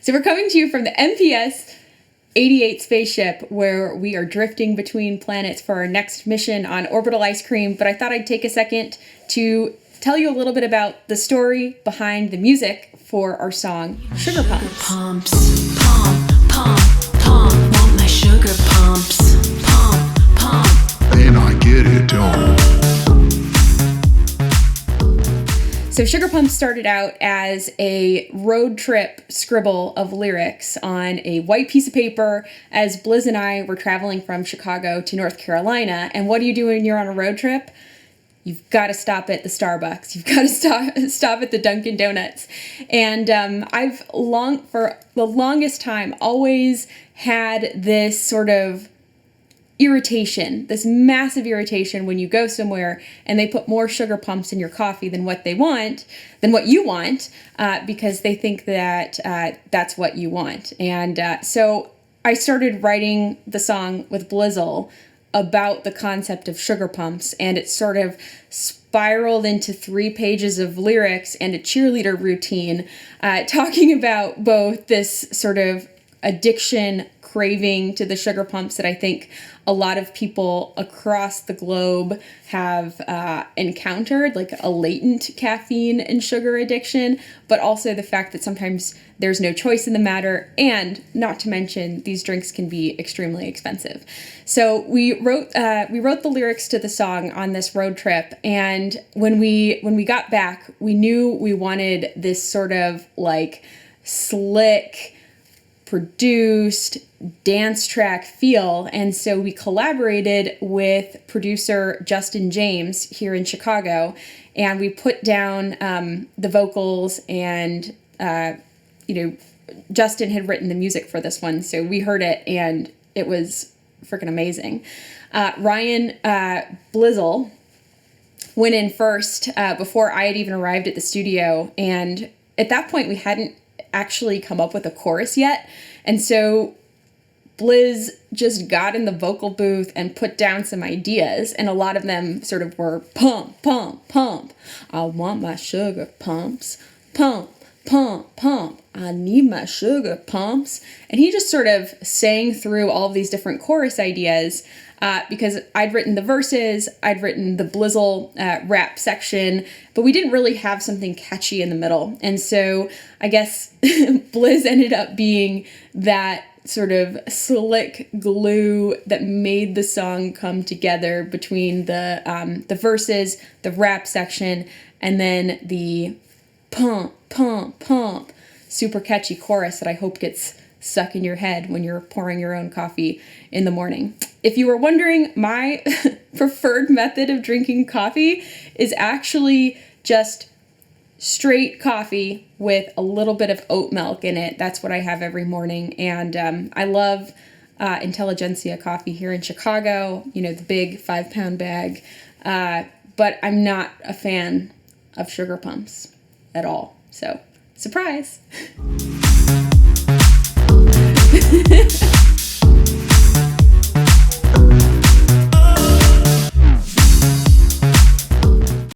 So we're coming to you from the MPS 88 spaceship, where we are drifting between planets for our next mission on orbital ice cream. But I thought I'd take a second to tell you a little bit about the story behind the music for our song, Sugar Pumps. Pumps, pump, pump, pump, want my sugar pumps, pump, pump. And I get it, don't. So Sugar Pumps started out as a road trip scribble of lyrics on a white piece of paper as Blizz and I were traveling from Chicago to North Carolina. And what do you do when you're on a road trip? You've got to stop at the Starbucks. You've got to stop at the Dunkin' Donuts. And I've for the longest time always had this sort of irritation, this massive irritation when you go somewhere and they put more sugar pumps in your coffee than what you want, because they think that that's what you want. And so I started writing the song with Blizzle about the concept of sugar pumps, and it sort of spiraled into 3 pages of lyrics and a cheerleader routine, talking about both this sort of addiction craving to the sugar pumps that I think a lot of people across the globe have encountered, like a latent caffeine and sugar addiction, but also the fact that sometimes there's no choice in the matter, and not to mention these drinks can be extremely expensive. So we wrote the lyrics to the song on this road trip, and when we got back, we knew we wanted this sort of like slick, produced dance track feel, and so we collaborated with producer Justin James here in Chicago, and we put down the vocals, and Justin had written the music for this one, so we heard it and it was freaking amazing. Ryan Blizzle went in first before I had even arrived at the studio, and at that point we hadn't actually come up with a chorus yet, and so Blizz just got in the vocal booth and put down some ideas, and a lot of them sort of were pump, pump, pump. I want my sugar pumps. Pump, pump, pump. I need my sugar pumps. And he just sort of sang through all of these different chorus ideas because I'd written the verses, I'd written the Blizzle rap section, but we didn't really have something catchy in the middle. And so I guess Blizz ended up being that sort of slick glue that made the song come together between the verses, the rap section, and then the pump, pump, pump, super catchy chorus that I hope gets stuck in your head when you're pouring your own coffee in the morning. If you were wondering, my preferred method of drinking coffee is actually just straight coffee with a little bit of oat milk in it. That's what I have every morning. And I love Intelligentsia coffee here in Chicago, the big 5-pound bag. But I'm not a fan of sugar pumps at all. So, surprise.